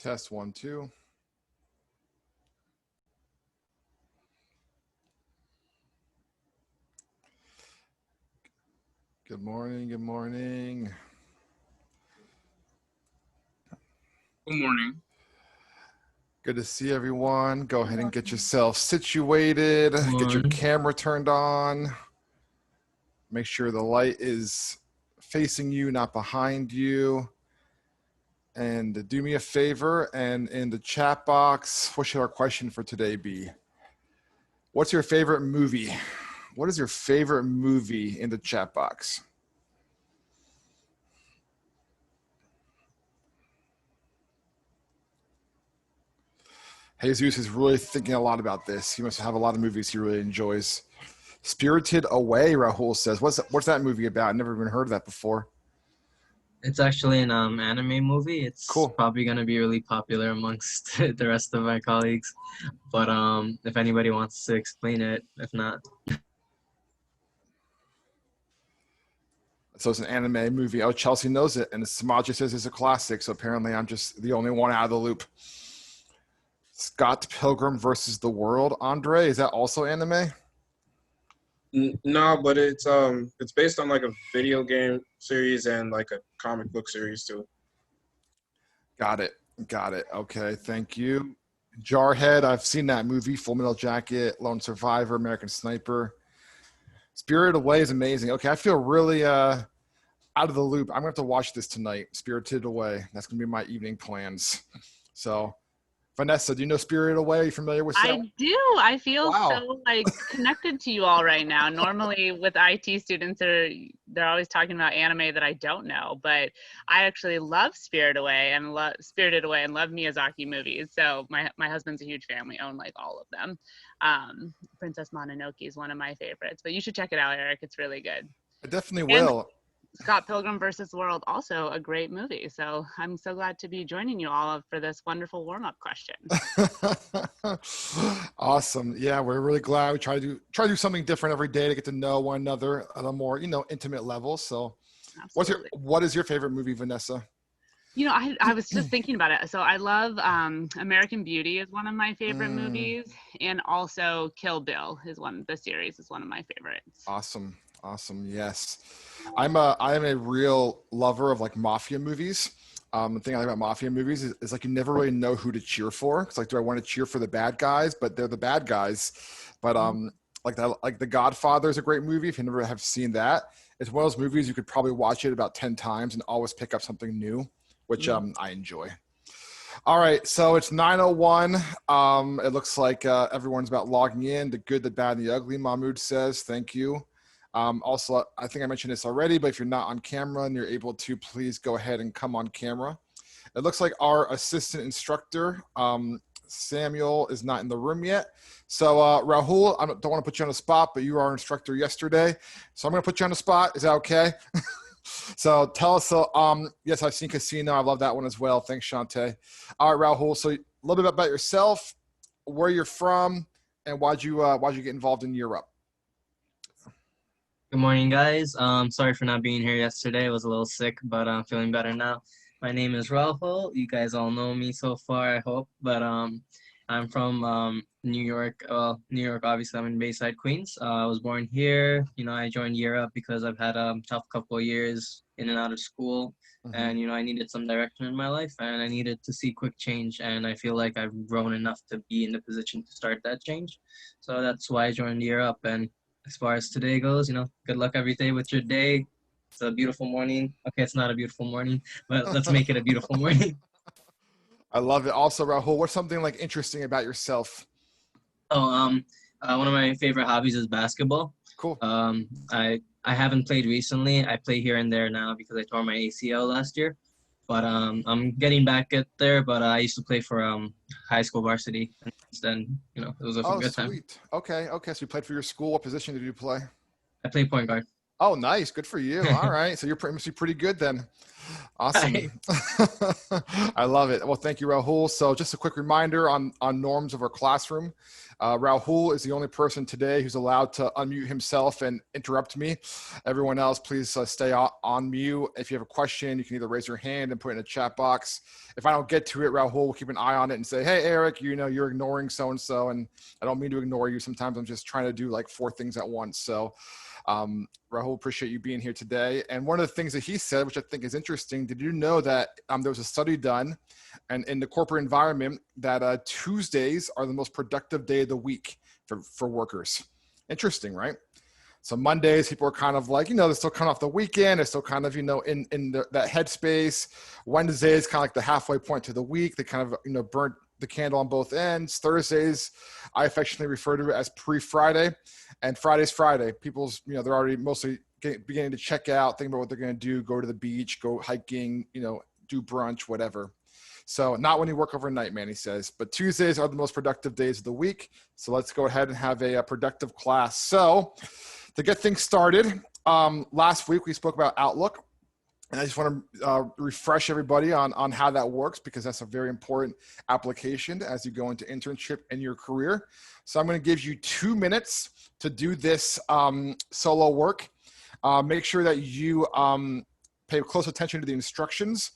Test 1, 2. Good morning. Good morning. Good morning. Good to see everyone. Go ahead and get yourself situated. Get your camera turned on. Make sure the light is facing you, not behind you. And do me a favor, and in the chat box, what should our question for today be? What's your favorite movie? What is your favorite movie in the chat box? Jesus is really thinking a lot about this. He must have a lot of movies he really enjoys. Spirited Away, Rahul says. What's that movie about? I've never even heard of that before. It's actually an anime movie. It's cool. Probably going to be really popular amongst the rest of my colleagues. But if anybody wants to explain it, if not. So it's an anime movie. Oh, Chelsea knows it. And Samaja says it's a classic. So apparently I'm just the only one out of the loop. Scott Pilgrim versus the World. Andre, is that also anime? No, but it's based on like a video game series and like a comic book series too. Got it. Okay, thank you. Jarhead, I've seen that movie. Full Metal Jacket, Lone Survivor, American Sniper. Spirited Away is amazing. Okay, I feel really out of the loop. I'm going to have to watch this tonight. Spirited Away. That's going to be my evening plans. So, Vanessa, do you know Spirited Away? Are you familiar with that? I do. I feel so like connected to you all right now. Normally with IT students, they're always talking about anime that I don't know, but I actually love Spirited Away and love Miyazaki movies. So my husband's a huge fan. We own like all of them. Princess Mononoke is one of my favorites, but you should check it out, Eric. It's really good. I definitely will. Scott Pilgrim versus the World, also a great movie. So I'm so glad to be joining you all for this wonderful warm-up question. Awesome. Yeah, we're really glad. We try to do something different every day to get to know one another at a more, intimate level. So what is your favorite movie, Vanessa? I was just thinking about it. So I love American Beauty is one of my favorite movies, and also Kill Bill the series is one of my favorites. Awesome. Yes. I am a real lover of like mafia movies. The thing I like about mafia movies is like you never really know who to cheer for. It's like, do I want to cheer for the bad guys? But they're the bad guys. But like The Godfather is a great movie. If you never have seen that, it's one of those movies you could probably watch it about 10 times and always pick up something new, which I enjoy. All right, so it's 9:01. It looks like everyone's about logging in. The good, the bad, and the ugly, Mahmoud says. Thank you. Also, I think I mentioned this already, but if you're not on camera and you're able to, please go ahead and come on camera. It looks like our assistant instructor, Samuel, is not in the room yet. So Rahul, I don't want to put you on the spot, but you were our instructor yesterday. So I'm going to put you on the spot. Is that okay? So tell us, yes, I've seen Casino. I love that one as well. Thanks, Shantae. All right, Rahul. So a little bit about yourself, where you're from, and why'd you get involved in Europe? Good morning, guys. Sorry for not being here yesterday. I was a little sick, but I'm feeling better now. My name is Rahul. You guys all know me so far, I hope. But I'm from New York. New York, obviously. I'm in Bayside, Queens. I was born here. I joined Europe because I've had a tough couple of years in and out of school. And, I needed some direction in my life, and I needed to see quick change. And I feel like I've grown enough to be in the position to start that change. So that's why I joined Europe. And as far as today goes, good luck every day with your day. It's a beautiful morning. Okay, it's not a beautiful morning, but let's make it a beautiful morning. I love it. Also, Rahul, what's something like interesting about yourself? One of my favorite hobbies is basketball. Cool. I haven't played recently. I play here and there now because I tore my ACL last year. But I'm getting back at there. But I used to play for high school varsity, and then it was a good time. Okay. So you played for your school. What position did you play? I played point guard. Oh, nice. Good for you. All right. So you're must be pretty good then. Awesome. I love it. Well, thank you, Rahul. So just a quick reminder on norms of our classroom. Rahul is the only person today who's allowed to unmute himself and interrupt me. Everyone else, please stay on mute. If you have a question, you can either raise your hand and put it in a chat box. If I don't get to it, Rahul will keep an eye on it and say, hey, Eric, you're ignoring so-and-so. And I don't mean to ignore you. Sometimes I'm just trying to do like 4 things at once. So Rahul, appreciate you being here today. And one of the things that he said, which I think is interesting, did you know that there was a study done and in the corporate environment that Tuesdays are the most productive day of the week for workers? Interesting, right? So Mondays, people are kind of like, they're still kind of off the weekend. They're still kind of, that headspace. Wednesday is kind of like the halfway point to the week. They kind of, burnt the candle on both ends. Thursdays, I affectionately refer to it as pre-Friday. And Friday's Friday. People's, they're already mostly beginning to check out, think about what they're going to do, go to the beach, go hiking, do brunch, whatever. So not when you work overnight, man, he says. But Tuesdays are the most productive days of the week. So let's go ahead and have a productive class. So to get things started, last week we spoke about Outlook. And I just want to refresh everybody on how that works, because that's a very important application as you go into internship in your career. So I'm going to give you 2 minutes to do this solo work. Make sure that you pay close attention to the instructions.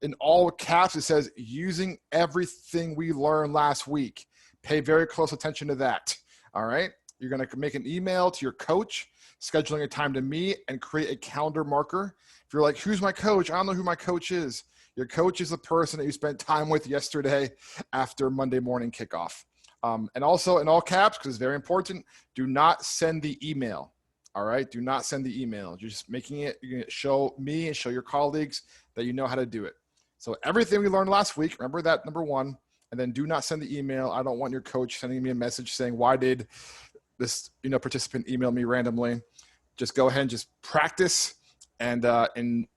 In all caps, it says using everything we learned last week. Pay very close attention to that. All right. You're going to make an email to your coach, scheduling a time to meet, and create a calendar marker. If you're like, who's my coach? I don't know who my coach is. Your coach is the person that you spent time with yesterday after Monday morning kickoff. And also in all caps, because it's very important, do not send the email. All right. Do not send the email. You're just making it, you're going to show me and show your colleagues that you know how to do it. So everything we learned last week, remember that, number 1, and then do not send the email. I don't want your coach sending me a message saying, why did this, participant email me randomly? Just go ahead and just practice. And in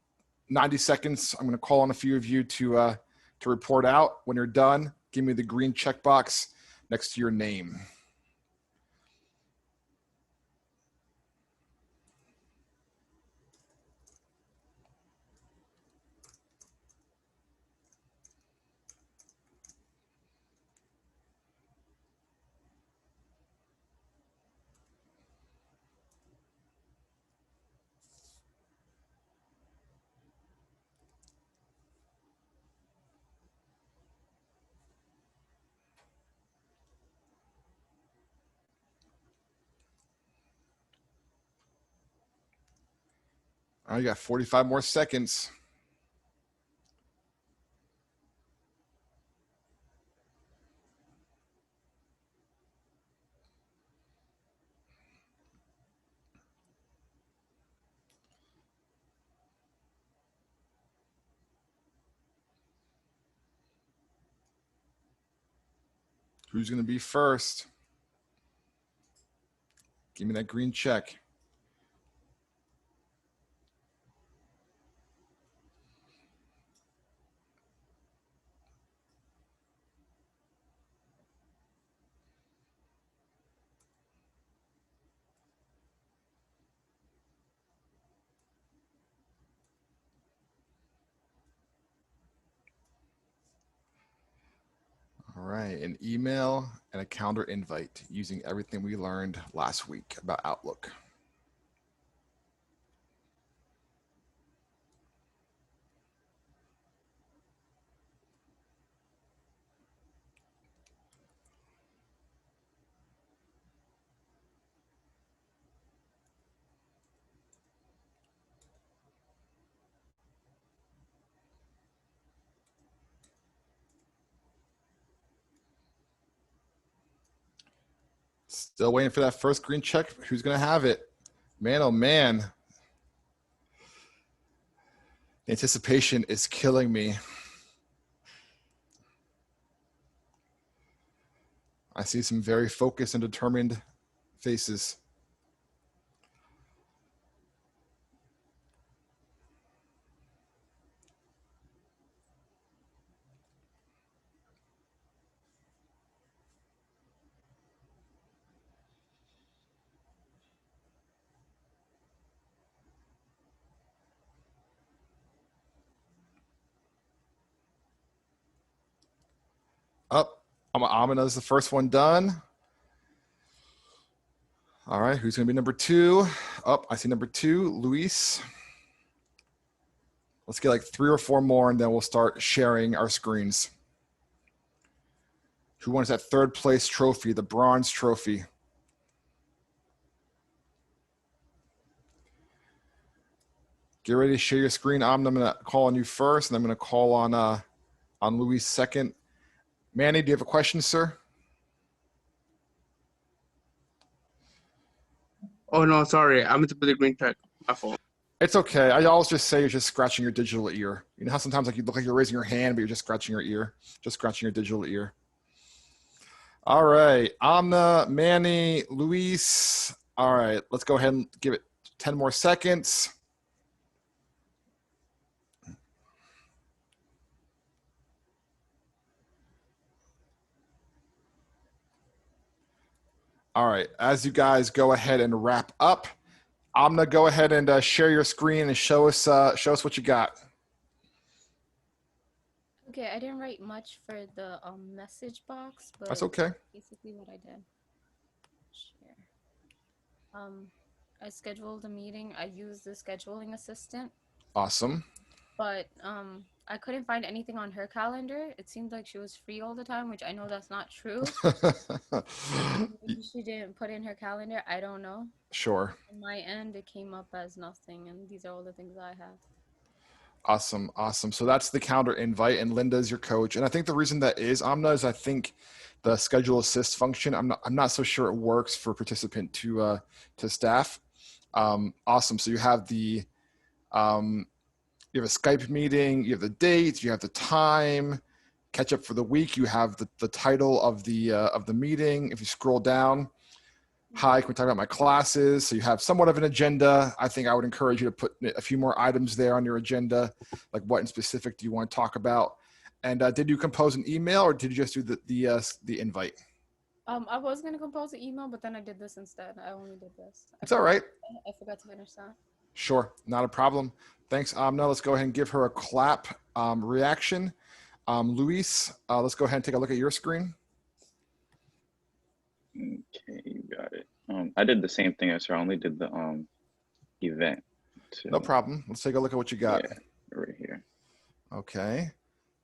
90 seconds, I'm going to call on a few of you to report out. When you're done, give me the green checkbox next to your name. All right, you got 45 more seconds. Who's going to be first? Give me that green check. All right, an email and a calendar invite using everything we learned last week about Outlook. Still waiting for that first green check. Who's going to have it? Man, oh man. Anticipation is killing me. I see some very focused and determined faces. Up. Amina's the first one done. All right, who's going to be number 2? Up, I see number 2, Luis. Let's get like 3 or 4 more, and then we'll start sharing our screens. Who wants that 3rd place trophy, the bronze trophy? Get ready to share your screen. I'm going to call on you first, and I'm going to call on Luis second. Manny, do you have a question, sir? Oh no, sorry. I meant to put the green check. My fault. It's okay. I always just say you're just scratching your digital ear. You know how sometimes like you look like you're raising your hand, but you're just scratching your ear, just scratching your digital ear. All right, Amna, Manny, Luis. All right, let's go ahead and give it 10 more seconds. All right, as you guys go ahead and wrap up, Amna, go ahead and share your screen and show us what you got. Okay, I didn't write much for the message box, but That's okay. basically what I did. Share. I scheduled a meeting. I used the scheduling assistant, Awesome. but I couldn't find anything on her calendar. It seemed like she was free all the time, which I know that's not true. Maybe she didn't put in her calendar. I don't know. Sure. On my end, it came up as nothing, and these are all the things I have. Awesome. Awesome. So that's the calendar invite, and Linda's your coach. And I think the reason that is, Amna, is I think the schedule assist function, I'm not so sure it works for participant to staff. Awesome. So you have the you have a Skype meeting, you have the date, you have the time, catch up for the week, you have the title of the meeting. If you scroll down, hi, can we talk about my classes? So you have somewhat of an agenda. I think I would encourage you to put a few more items there on your agenda, like what in specific do you want to talk about? And did you compose an email, or did you just do the invite? I was gonna compose an email, but then I did this instead. I only did this. It's all right. I forgot to finish that. Sure, not a problem. Thanks, Amna. Let's go ahead and give her a clap reaction. Luis, let's go ahead and take a look at your screen. Okay, you got it. I did the same thing as her. I only did the event. No problem. Let's take a look at what you got. Yeah, right here. Okay.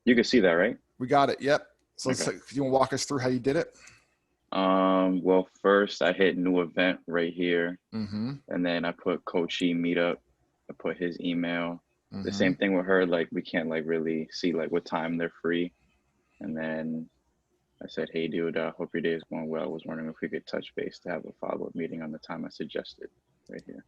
You can see that, right? We got it. Yep. So Okay. you want to walk us through how you did it? Well, first I hit new event right here, Mm-hmm. and then I put Coachy Meetup. I put his email. Mm-hmm. The same thing with her. Like we can't like really see like what time they're free, and then I said, "Hey, dude, hope your day is going well. I was wondering if we could touch base to have a follow-up meeting on the time I suggested." Right here.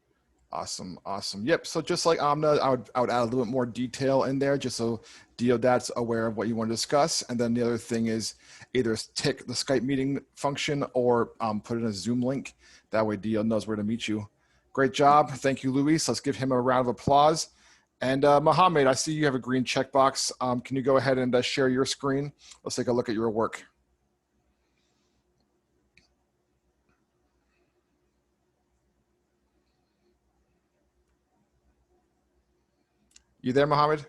Awesome. Awesome. Yep. So just like Amna, I would add a little bit more detail in there just so Deodad's aware of what you want to discuss. And then the other thing is either tick the Skype meeting function or put in a Zoom link. That way Deod knows where to meet you. Great job. Thank you, Luis. Let's give him a round of applause. And Mohammed, I see you have a green checkbox. Can you go ahead and share your screen? Let's take a look at your work. You there, Mohammed?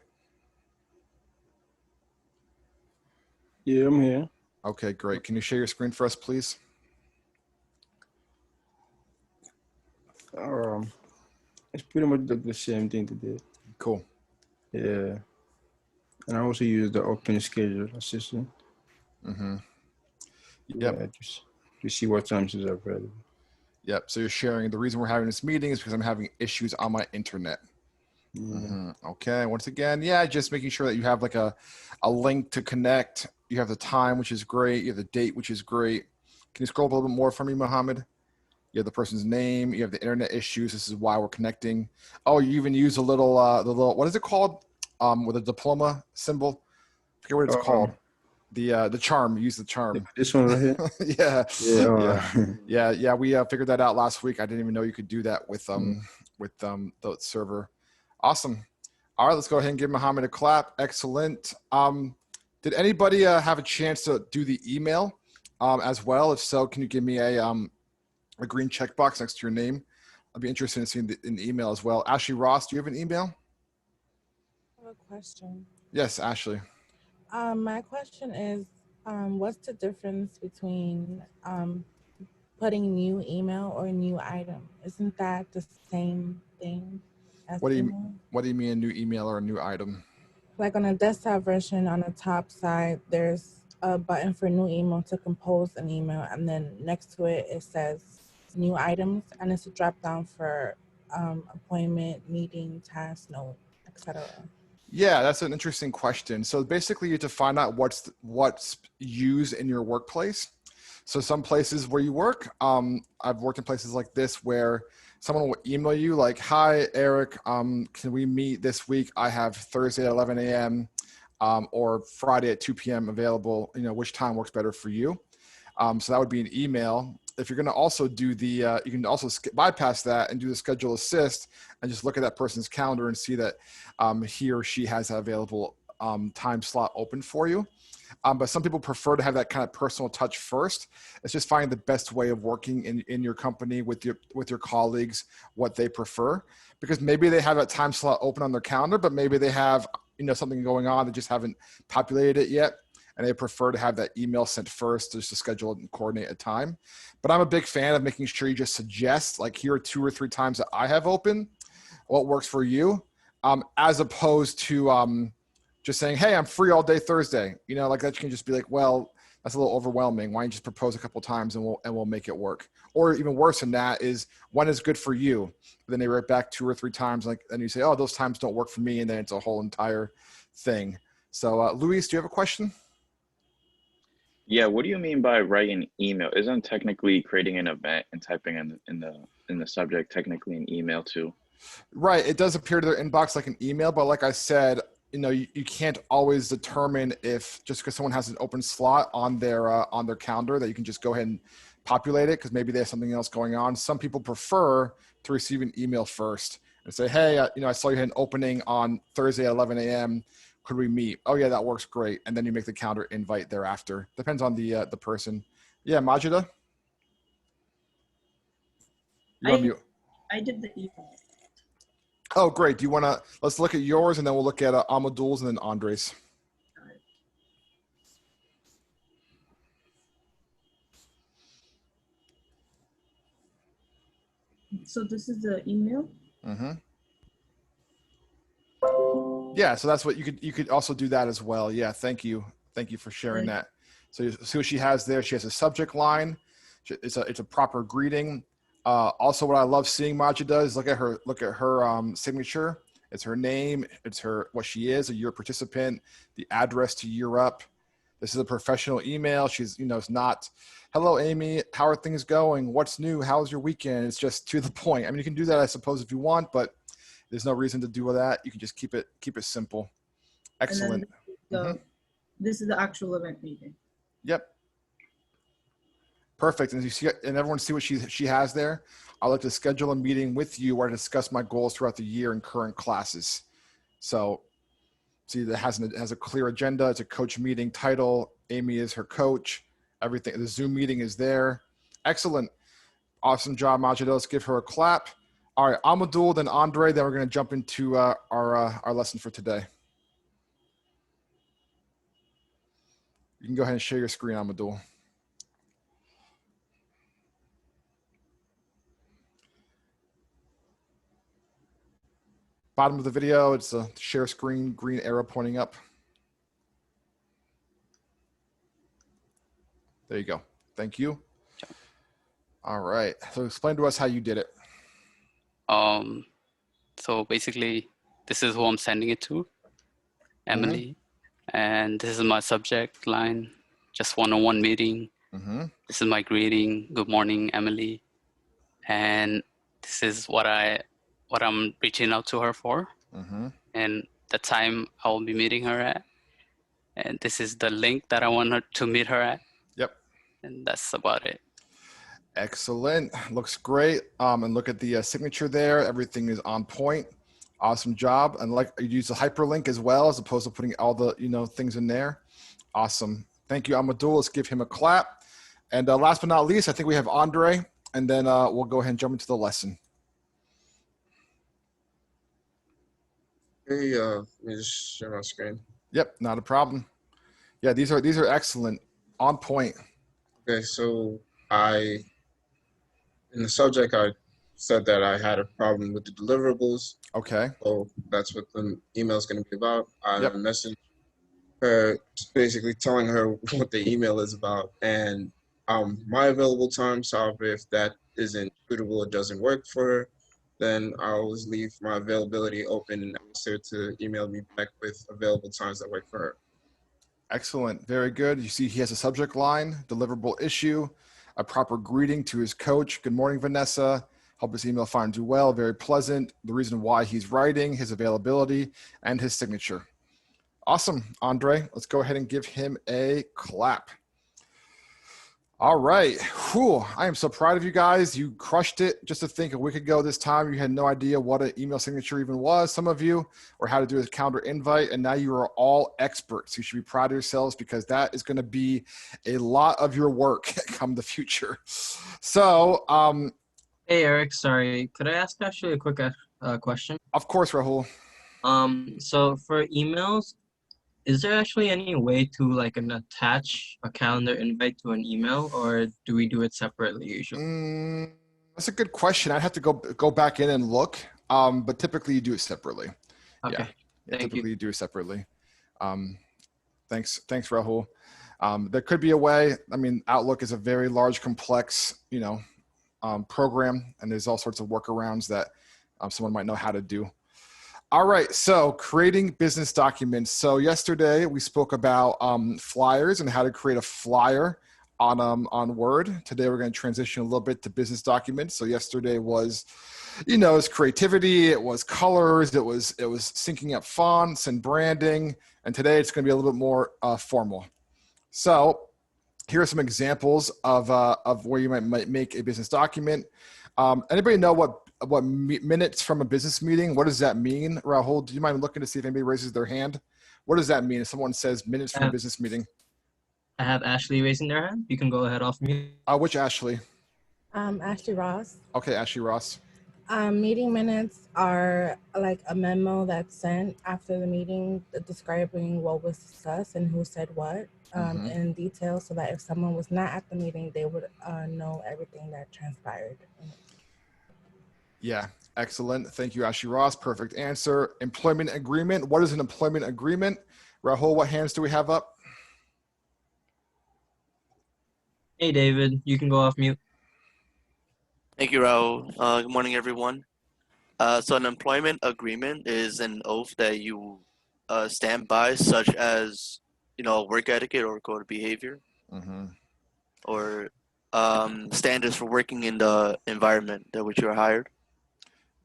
Yeah, I'm here. Okay, great. Can you share your screen for us, please? It's pretty much the same thing today. Cool. Yeah. And I also use the open schedule assistant. Mm-hmm. Yep. Yeah, just to see what times is available. Yep. So you're sharing. The reason we're having this meeting is because I'm having issues on my internet. Yeah. Mm-hmm. Okay. Once again, yeah, just making sure that you have like a link to connect. You have the time, which is great. You have the date, which is great. Can you scroll up a little bit more for me, Mohammed? You have the person's name. You have the internet issues. This is why we're connecting. Oh, you even use a little, what is it called? With a diploma symbol. I forget what it's called. The charm. Use the charm. This one right here. Yeah. Yeah. Yeah. We figured that out last week. I didn't even know you could do that with the server. Awesome. All right, let's go ahead and give Mohammed a clap. Excellent. Did anybody have a chance to do the email as well? If so, can you give me a green checkbox next to your name? I'd be interested in seeing in the email as well. Ashley Ross, do you have an email? I have a question. Yes, Ashley. My question is, What's the difference between putting new email or new item? Isn't that the same thing as What do you email? What do you mean a new email or a new item? Like on a desktop version, on the top side, there's a button for new email to compose an email, and then next to it, it says new items, and it's a drop down for appointment, meeting, task, note, etc. Yeah, that's an interesting question. So basically, you have to find out what's used in your workplace. So some places where you work, I've worked in places like this where someone will email you like, "Hi, Eric, can we meet this week? I have Thursday at 11 a.m. Or Friday at 2 p.m. available. You know, which time works better for you?" So that would be an email. If you're going to also do the, you can also bypass that and do the schedule assist and just look at that person's calendar and see that he or she has that available time slot open for you. But some people prefer to have that kind of personal touch first. It's just finding the best way of working in your company with your colleagues, what they prefer, because maybe they have a time slot open on their calendar, but maybe they have, you know, something going on. They just haven't populated it yet. And they prefer to have that email sent first just to schedule and coordinate a time. But I'm a big fan of making sure you just suggest, like, here are 2 or 3 times that I have open, what works for you, as opposed to just saying, "Hey, I'm free all day Thursday." You know, like that can just be like, well, that's a little overwhelming. Why don't you just propose a couple of times and we'll make it work? Or even worse than that is, when is good for you? Then they write back 2 or 3 times, like, and you say, "Oh, those times don't work for me," and then it's a whole entire thing. So, Luis, do you have a question? Yeah, what do you mean by writing email? Isn't technically creating an event and typing in the subject technically an email too? Right. It does appear to their inbox like an email, but like I said, you know, you can't always determine if just because someone has an open slot on their calendar that you can just go ahead and populate it because maybe they have something else going on. Some people prefer to receive an email first and say, "Hey, you know, I saw you had an opening on Thursday at 11 a.m. Could we meet?" "Oh yeah, that works great." And then you make the calendar invite thereafter. Depends on the person. Yeah, Majida, you're on mute. I did the email. Oh, great. Do you want to, let's look at yours and then we'll look at Amadul's and then Andres. So this is the email? Mm-hmm. Yeah, so that's what you could also do that as well. Yeah, thank you. Thank you for sharing that. So you see what she has there. She has a subject line. It's a proper greeting. Also, what I love seeing Majida is look at her signature. It's her name. It's her what she is, a year participant, the address to Year Up. This is a professional email. She's, you know, it's not, "Hello, Amy. How are things going? What's new? How's your weekend?" It's just to the point. I mean, you can do that, I suppose, if you want, but there's no reason to do that. You can just keep it simple. Excellent. This is the actual event meeting. Yep. Perfect. And you see, and everyone see what she has there. I'd like to schedule a meeting with you where I discuss my goals throughout the year and current classes. So see, that has a clear agenda. It's a coach meeting title. Amy is her coach. Everything. The Zoom meeting is there. Excellent. Awesome job, Majida. Let's give her a clap. All right, Amadul, then Andre. Then we're going to jump into our lesson for today. You can go ahead and share your screen, Amadul. Bottom of the video, it's a share screen, green arrow pointing up. There you go. Thank you. All right. So explain to us how you did it. So basically, this is who I'm sending it to, Emily. And this is my subject line, just one-on-one meeting. This is my greeting, "Good morning, Emily." And this is what I'm reaching out to her for, and the time I will be meeting her at. And this is the link that I want her to meet her at. Yep. And that's about it. Excellent. Looks great. And look at the signature there. Everything is on point. Awesome job. And like you use the hyperlink as well, as opposed to putting all the, you know, things in there. Awesome. Thank you, Amadul. Let's give him a clap. And last but not least, I think we have Andre, and then we'll go ahead and jump into the lesson. Hey, let me just share my screen. Yep, not a problem. Yeah, these are excellent. On point. Okay, so in the subject, I said that I had a problem with the deliverables. Okay. So that's what the email is going to be about. I Yep. messaged her, basically telling her what the email is about and my available times. However, if that isn't suitable, it doesn't work for her, then I always leave my availability open and ask her to email me back with available times that work for her. Excellent. Very good. You see he has a subject line, deliverable issue, a proper greeting to his coach. Good morning, Vanessa. Hope this email finds you well. Very pleasant. The reason why he's writing, his availability, and his signature. Awesome, Andre. Let's go ahead and give him a clap. All right. Whew. I am so proud of you guys. You crushed it. Just to think a week ago this time, you had no idea what an email signature even was, some of you, or how to do a calendar invite. And now you are all experts. You should be proud of yourselves because that is going to be a lot of your work come the future. So, Hey, Eric, sorry. Could I ask actually a quick question? Of course, Rahul. So for emails, is there actually any way to like attach a calendar invite to an email, or do we do it separately usually? That's a good question. I'd have to go back in and look, but typically you do it separately. Okay. Yeah, Thank typically you do it separately. Thanks, Rahul. There could be a way. I mean, Outlook is a very large, complex, program, and there's all sorts of workarounds that someone might know how to do. All right, so creating business documents. So yesterday we spoke about flyers and how to create a flyer on Word. Today we're going to transition a little bit to business documents. So yesterday was, it's creativity, it was colors, it was syncing up fonts and branding, and today it's going to be a little bit more formal. So here are some examples of where you might make a business document. Anybody know what minutes from a business meeting, what does that mean? Rahul, do you mind looking to see if anybody raises their hand? What does that mean if someone says minutes from a business meeting? I have Ashley raising their hand. You can go ahead off mute. Which Ashley? Ashley Ross. Okay, Ashley Ross. Meeting minutes are like a memo that's sent after the meeting describing what was discussed and who said what in detail, so that if someone was not at the meeting, they would know everything that transpired. Yeah, excellent. Thank you, Ashley Ross. Perfect answer. Employment agreement. What is an employment agreement? Rahul, what hands do we have up? Hey, David, you can go off mute. Thank you, Rahul. Good morning, everyone. So an employment agreement is an oath that you stand by, such as, work etiquette or code of behavior, or standards for working in the environment that which you are hired.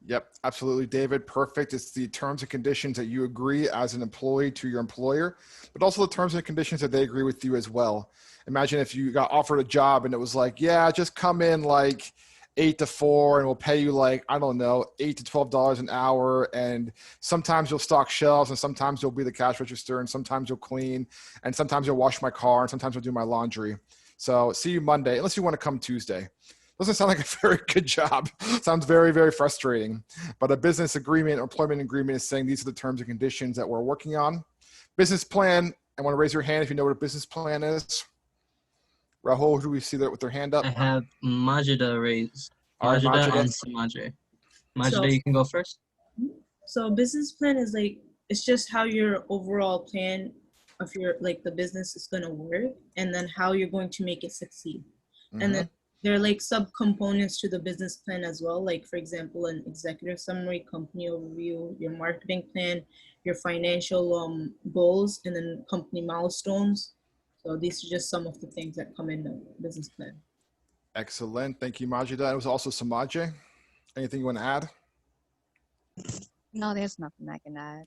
Yep, absolutely, David. Perfect. It's the terms and conditions that you agree as an employee to your employer, but also the terms and conditions that they agree with you as well. Imagine if you got offered a job and it was like, yeah, just come in like 8 to 4 and we'll pay you like, I don't know, $8 to $12 an hour. And sometimes you'll stock shelves and sometimes you'll be the cash register and sometimes you'll clean and sometimes you'll wash my car and sometimes you'll do my laundry. So see you Monday, unless you want to come Tuesday. Doesn't sound like a very good job. Sounds very, very frustrating. But a business agreement or employment agreement is saying these are the terms and conditions that we're working on. Business plan, I want to raise your hand if you know what a business plan is. Rahul, who do we see there with their hand up? I have Majida raised. All right, Majida Majida. and Samaje. Majida, you can go first. So business plan is it's just how your overall plan of the business is going to work, and then how you're going to make it succeed. And then there are sub-components to the business plan as well. Like, for example, an executive summary, company overview, your marketing plan, your financial goals, and then company milestones. So these are just some of the things that come in the business plan. Excellent. Thank you, Majida. It was also Samaje. Anything you want to add? No, there's nothing I can add.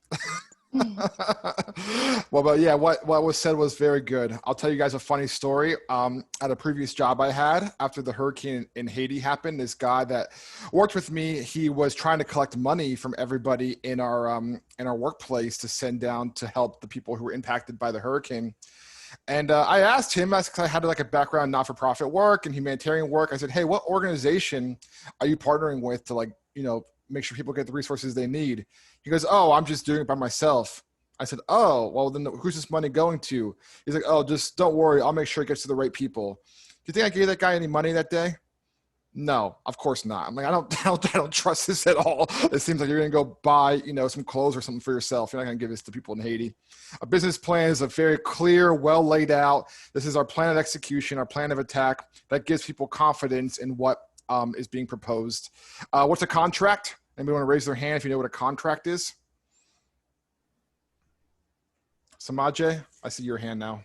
Well, but yeah, what was said was very good. I'll tell you guys a funny story. At a previous job I had, after the hurricane in Haiti happened, this guy that worked with me, he was trying to collect money from everybody in our workplace to send down to help the people who were impacted by the hurricane. And I asked him, because I had a background in not-for-profit work and humanitarian work. I said, hey, what organization are you partnering with to make sure people get the resources they need? He goes, oh, I'm just doing it by myself. I said, oh, well, then who's this money going to? He's like, oh, just don't worry. I'll make sure it gets to the right people. Do you think I gave that guy any money that day? No, of course not. I'm like, I don't trust this at all. It seems like you're going to go buy, some clothes or something for yourself. You're not going to give this to people in Haiti. A business plan is a very clear, well laid out. This is our plan of execution, our plan of attack that gives people confidence in what is being proposed. What's a contract? Anybody want to raise their hand if you know what a contract is? Samaje, I see your hand now.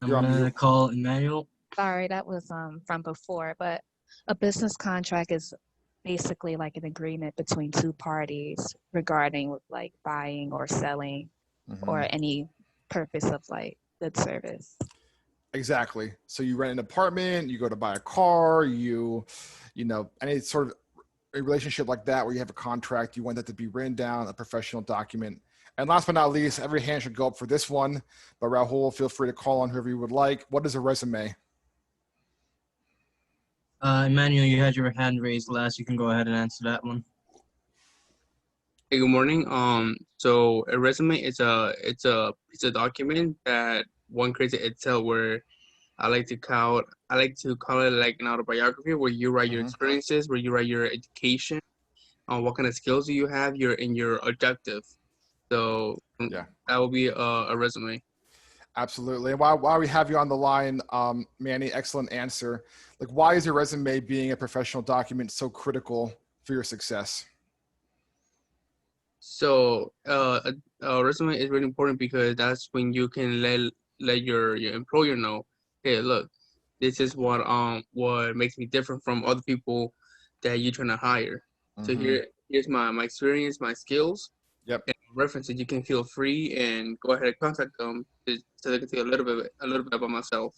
I'm going to call Emmanuel. Sorry, that was from before, but a business contract is basically like an agreement between two parties regarding like buying or selling or any purpose of like good service. Exactly. So you rent an apartment, you go to buy a car, any sort of a relationship like that where you have a contract, you want that to be written down, a professional document. And last but not least, every hand should go up for this one, but Rahul, feel free to call on whoever you would like. What is a resume? Emmanuel, you had your hand raised last. You can go ahead and answer that one. Hey, good morning. So a resume is a document that one creates in Excel where I like to call it like an autobiography where you write your experiences, where you write your education, what kind of skills do you have, your objective. So yeah, that will be a resume. Absolutely. And while we have you on the line, Manny, excellent answer. Like, why is your resume being a professional document so critical for your success? So a resume is really important because that's when you can let your employer know, hey, look, this is what makes me different from other people that you're trying to hire. So here's my experience, my skills. Yep. And references. You can feel free and go ahead and contact them so they can see a little bit about myself.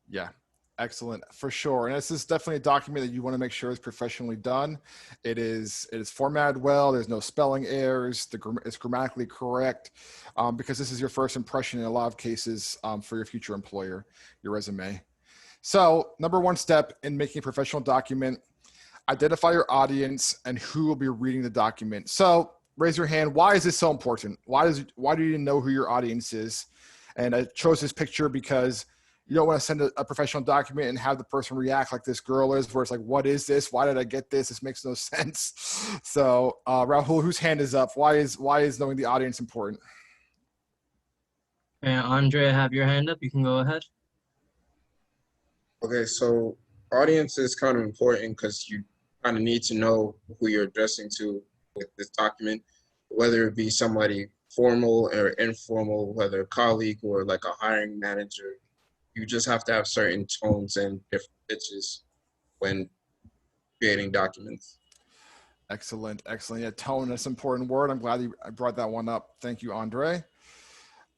Yeah, excellent, for sure. And this is definitely a document that you want to make sure is professionally done. It is formatted well. There's no spelling errors. It's grammatically correct, because this is your first impression in a lot of cases for your future employer, your resume. So number one step in making a professional document, identify your audience and who will be reading the document. So raise your hand. Why is this so important? Why do you know who your audience is? And I chose this picture because you don't want to send a professional document and have the person react like this girl is, where it's like, what is this? Why did I get this? This makes no sense. So Rahul, whose hand is up? Why is knowing the audience important? And Andre, have your hand up. You can go ahead. Okay, so audience is kind of important because you kind of need to know who you're addressing to with this document, whether it be somebody formal or informal, whether a colleague or like a hiring manager. You just have to have certain tones and different pitches when creating documents. Excellent. Yeah, tone, that's an important word. I'm glad I brought that one up. Thank you, Andre.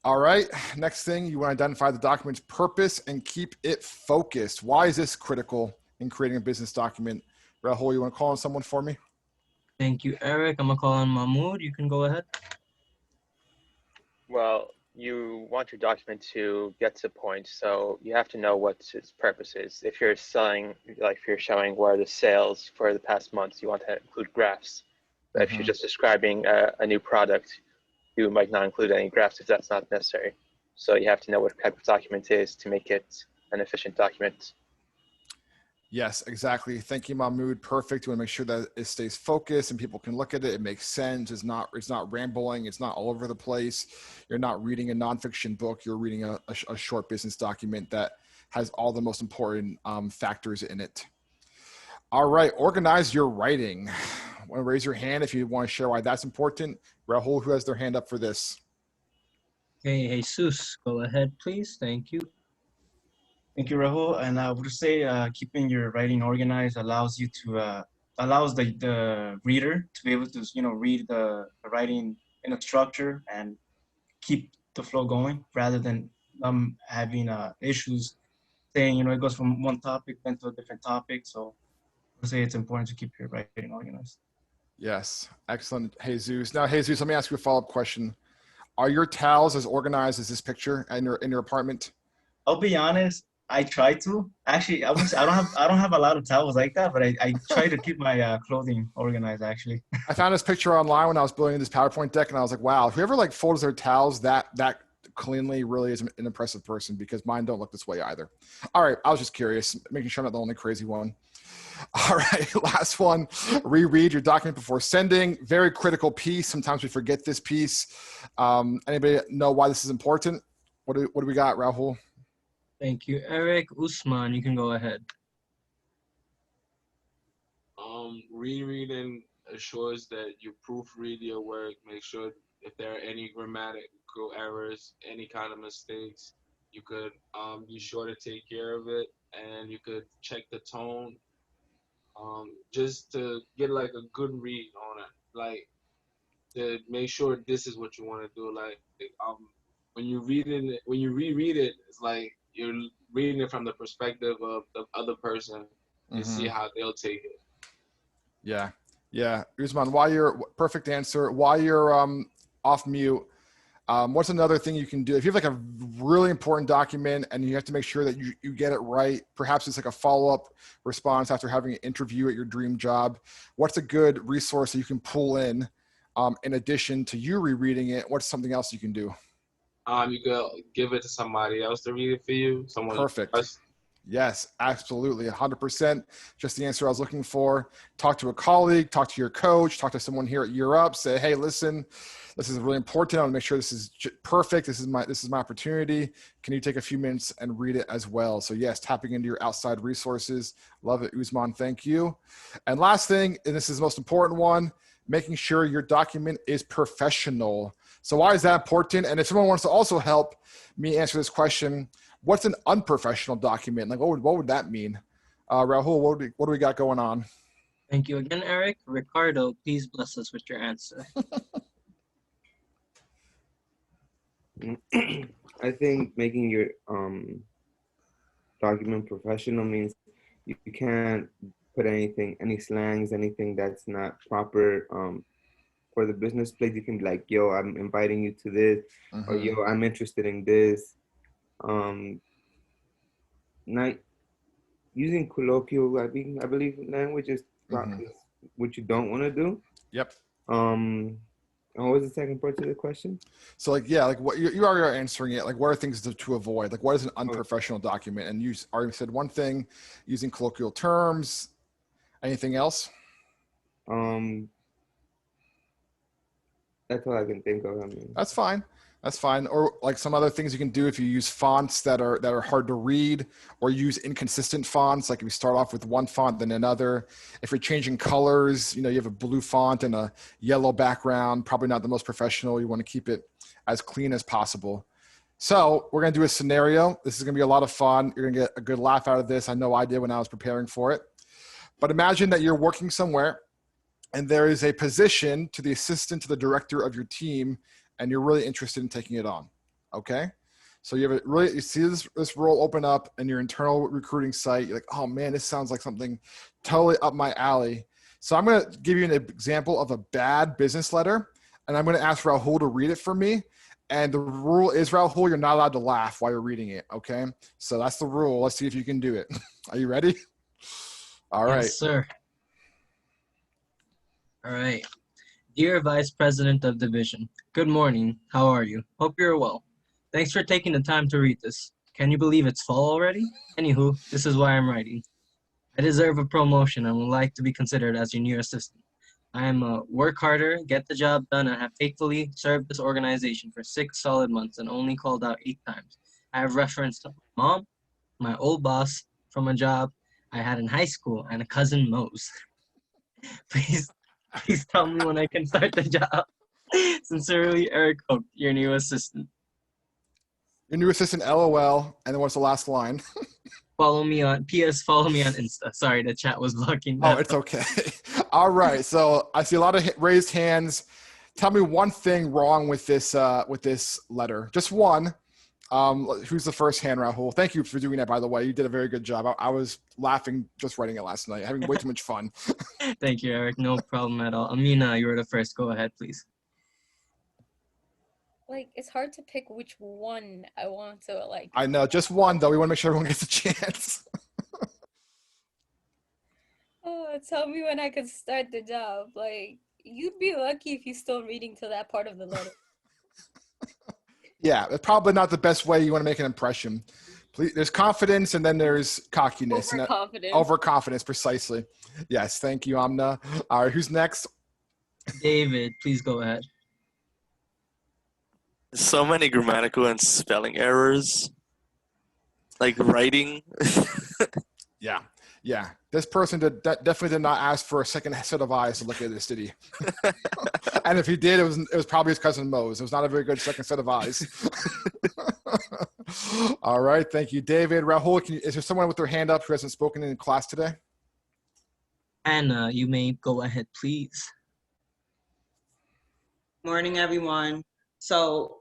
All right, next thing, you want to identify the document's purpose and keep it focused. Why is this critical in creating a business document? Rahul, you want to call on someone for me? Thank you, Eric. I'm going to call on Mahmoud. You can go ahead. Well, you want your document to get to the point, so you have to know what its purpose is. If you're selling, like if you're showing where the sales for the past months, you want to include graphs. But if you're just describing a new product, you might not include any graphs if that's not necessary. So you have to know what type of document it is to make it an efficient document. Yes, exactly. Thank you, Mahmoud. Perfect. You want to make sure that it stays focused and people can look at it. It makes sense. It's not rambling. It's not all over the place. You're not reading a nonfiction book. You're reading a short business document that has all the most important factors in it. All right. Organize your writing. Want to raise your hand if you want to share why that's important. Rahul, who has their hand up for this? Okay, Jesus, go ahead, please. Thank you. Thank you, Rahul. And I would say keeping your writing organized allows you to allows the reader to be able to read the writing in a structure and keep the flow going, rather than having issues saying it goes from one topic then to a different topic. So I would say it's important to keep your writing organized. Yes, excellent, Jesus. Now, Jesus, let me ask you a follow-up question. Are your towels as organized as this picture in your apartment? I'll be honest. I try to. Actually, I don't have a lot of towels like that, but I try to keep my clothing organized actually. I found this picture online when I was building this PowerPoint deck, and I was like, wow, whoever like folds their towels that cleanly really is an impressive person, because mine don't look this way either. All right, I was just curious, making sure I'm not the only crazy one. All right, last one. Reread your document before sending. Very critical piece. Sometimes we forget this piece. Anybody know why this is important? What do we got, Rahul? Thank you, Eric. Usman, you can go ahead. Rereading assures that you proofread your work. Make sure if there are any grammatical errors, any kind of mistakes, you could be sure to take care of it, and you could check the tone, just to get like a good read on it, like to make sure this is what you want to do. Like when you reread it, it's like you're reading it from the perspective of the other person and see how they'll take it. Yeah. Usman, perfect answer. While you're off mute, what's another thing you can do? If you have like a really important document and you have to make sure that you get it right, perhaps it's like a follow-up response after having an interview at your dream job, what's a good resource that you can pull in addition to you rereading it? What's something else you can do? You could give it to somebody else to read it for you. Perfect. Yes, absolutely. 100%. Just the answer I was looking for. Talk to a colleague, talk to your coach, talk to someone here at Year Up. Say, hey, listen, this is really important. I want to make sure this is perfect. This is my opportunity. Can you take a few minutes and read it as well? So yes, tapping into your outside resources. Love it, Usman. Thank you. And last thing, and this is the most important one, making sure your document is professional. So why is that important? And if someone wants to also help me answer this question, what's an unprofessional document? Like, what would that mean? Rahul, what do we got going on? Thank you again, Eric. Ricardo, please bless us with your answer. I think making your document professional means you can't put any slangs, anything that's not proper for the business place. You can be like, yo, I'm inviting you to this, or yo, I'm interested in this. Not using colloquial, I believe language is what you don't want to do. Yep. What was the second part to the question? So like, yeah, like what you already are answering it. Like, what are things to avoid? Like, what is an unprofessional document? And you already said one thing, using colloquial terms. Anything else? That's all I can think of. I mean, that's fine. That's fine. Or like some other things you can do if you use fonts that are hard to read, or use inconsistent fonts. Like if you start off with one font, then another. If you're changing colors, you have a blue font and a yellow background, probably not the most professional. You want to keep it as clean as possible. So we're going to do a scenario. This is going to be a lot of fun. You're going to get a good laugh out of this. I know I did when I was preparing for it. But imagine that you're working somewhere and there is a position to the assistant to the director of your team, and you're really interested in taking it on. Okay. So you see this role open up in your internal recruiting site. You're like, oh man, this sounds like something totally up my alley. So I'm going to give you an example of a bad business letter, and I'm going to ask Rahul to read it for me. And the rule is, Rahul, you're not allowed to laugh while you're reading it. Okay. So that's the rule. Let's see if you can do it. Are you ready? All right. Yes, sir. All right. Dear Vice President of Division, good morning. How are you? Hope you're well. Thanks for taking the time to read this. Can you believe it's fall already? Anywho, this is why I'm writing. I deserve a promotion and would like to be considered as your new assistant. I am a work harder, get the job done, and have faithfully served this organization for 6 solid months and only called out 8 times. I have referenced my mom, my old boss from a job I had in high school, and a cousin Mose. Please tell me when I can start the job. Sincerely, Eric Hope, your new assistant. Your new assistant, LOL. And then what's the last line? Follow me on Insta. Sorry, the chat was blocking that. Oh, it's okay. All right. So I see a lot of raised hands. Tell me one thing wrong with this letter. Just one. Who's the first hand, Rahul? Thank you for doing that, by the way. You did a very good job. I was laughing just writing it last night, having way too much fun. Thank you, Eric. No problem at all. Amina, you were the first. Go ahead, please. like it's hard to pick which one I want to like. I know, just one though. We want to make sure everyone gets a chance. Oh, tell me when I could start the job. Like, you'd be lucky if you're still reading to that part of the letter. Yeah, it's probably not the best way you want to make an impression. Please, there's confidence and then there's cockiness. Overconfidence. Overconfidence, precisely. Yes, thank you, Amna. All right, who's next? David, please go ahead. So many grammatical and spelling errors. Like writing. Yeah. This person definitely did not ask for a second set of eyes to look at this, did he? And if he did, it was probably his cousin Mose. It was not a very good second set of eyes. All right, thank you, David. Rahul, is there someone with their hand up who hasn't spoken in class today? Anna, you may go ahead, please. Morning, everyone. So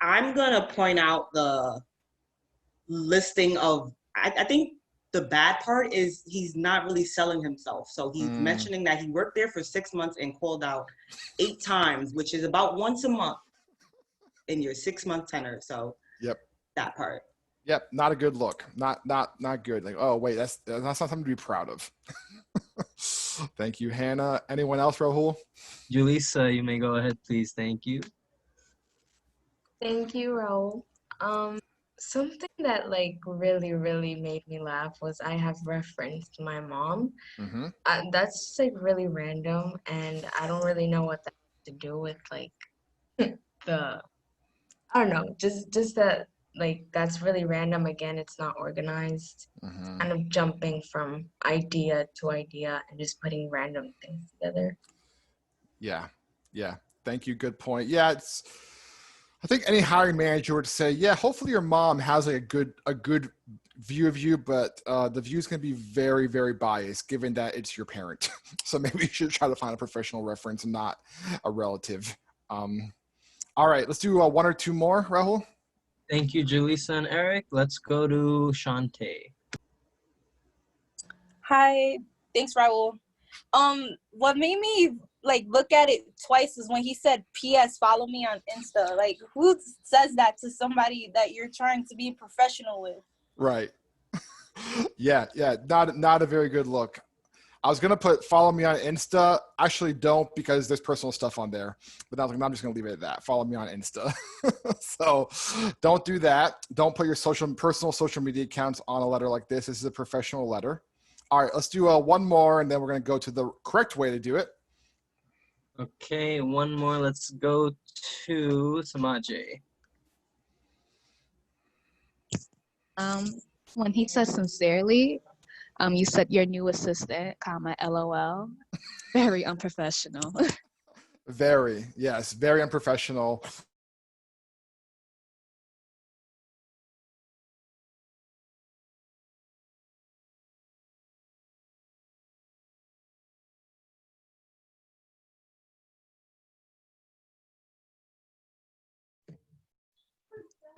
I'm gonna point out the listing of, I think the bad part is he's not really selling himself. So he's mentioning that he worked there for 6 months and called out 8 times, which is about once a month in your 6-month tenure. So yep, that part. Yep, not a good look. Not good. Like, oh wait, that's not something to be proud of. Thank you, Hannah. Anyone else, Rahul? Julissa, you may go ahead, please. Thank you. Thank you, Raul. Something that like really made me laugh was I have referenced my mom. Mm-hmm. That's like really random, and I don't really know what that has to do with like I don't know, just that like that's really random. Again, it's not organized. Mm-hmm. Kind of jumping from idea to idea and just putting random things together. Yeah. Thank you. Good point. Yeah, I think any hiring manager would say, yeah, hopefully your mom has like a good view of you, but the view is going to be very, very biased given that it's your parent. So maybe you should try to find a professional reference and not a relative. All right, let's do 1 or 2 more, Rahul. Thank you, Julissa and Eric. Let's go to Shantae. Hi, thanks, Raul. What made me like look at it twice is when he said, "P.S. Follow me on Insta." Like, who says that to somebody that you're trying to be professional with? Right. Yeah. Not a very good look. I was gonna put follow me on Insta. Actually, don't, because there's personal stuff on there. But I'm just gonna leave it at that. Follow me on Insta. So don't do that. Don't put your personal social media accounts on a letter like this. This is a professional letter. All right, let's do 1 more, and then we're gonna go to the correct way to do it. Okay, 1 more. Let's go to Samaje. When he said sincerely, you said your new assistant, LOL. Very unprofessional. Very unprofessional.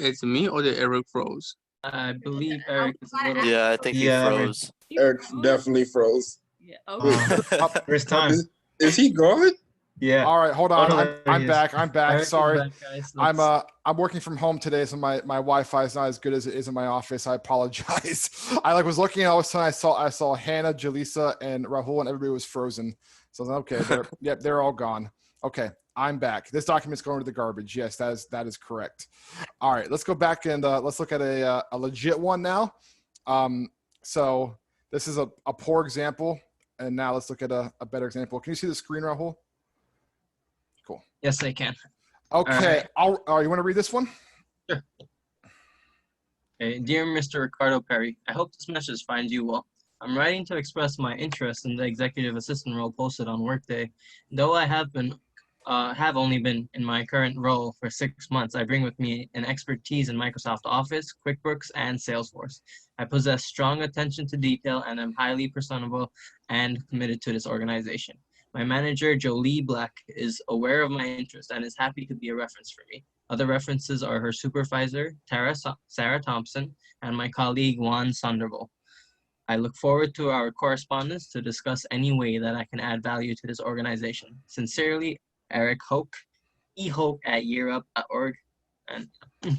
It's me or the Eric froze? I believe Eric is a little... Yeah, I think he froze. Eric definitely froze. Yeah. First time. Is he gone? Yeah. All right, hold on. Oh, I'm back. Eric is Sorry. back, guys. I'm working from home today, so my Wi-Fi is not as good as it is in my office. I apologize. I was looking, and all of a sudden I saw Hannah, Julissa, and Rahul, and everybody was frozen. So I was like, okay, they're all gone. Okay, I'm back. This document's going to the garbage. Yes, that is correct. All right, let's go back and let's look at a legit one now. So this is a poor example, and now let's look at a better example. Can you see the screen, Rahul? Cool. Yes, I can. Okay. You want to read this one? Sure. Okay. Dear Mr. Ricardo Perry, I hope this message finds you well. I'm writing to express my interest in the executive assistant role posted on Workday. Though I have only been in my current role for 6 months, I bring with me an expertise in Microsoft Office, QuickBooks, and Salesforce. I possess strong attention to detail and am highly personable and committed to this organization. My manager, Jolie Black, is aware of my interest and is happy to be a reference for me. Other references are her supervisor, Sarah Thompson, and my colleague, Juan Sandoval. I look forward to our correspondence to discuss any way that I can add value to this organization. Sincerely, Eric Hoke, ehope@yearup.org and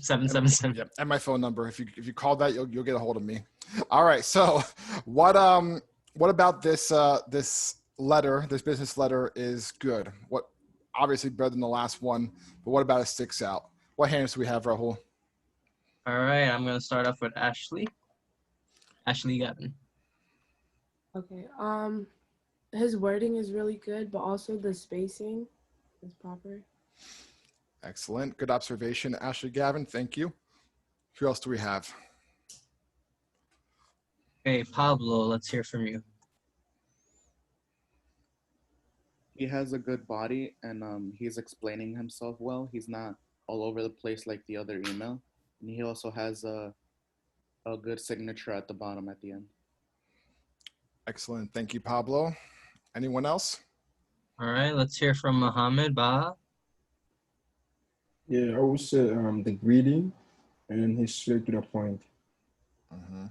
777. Yep, and my phone number. If you call that, you'll get a hold of me. All right. So, what about this this letter? This business letter is good. What obviously better than the last one, but what about it sticks out? What hands do we have, Rahul? All right, I'm gonna start off with Ashley. Ashley Gavin. Okay. His wording is really good, but also the spacing is proper. Excellent. Good observation, Ashley Gavin. Thank you. Who else do we have? Okay, Pablo, let's hear from you. He has a good body, and he's explaining himself well. He's not all over the place like the other email. And he also has a good signature at the bottom at the end. Excellent. Thank you, Pablo. Anyone else? All right, let's hear from Mohammed Baha. Yeah, I would say the greeting, and he's straight to the point. Mm-hmm.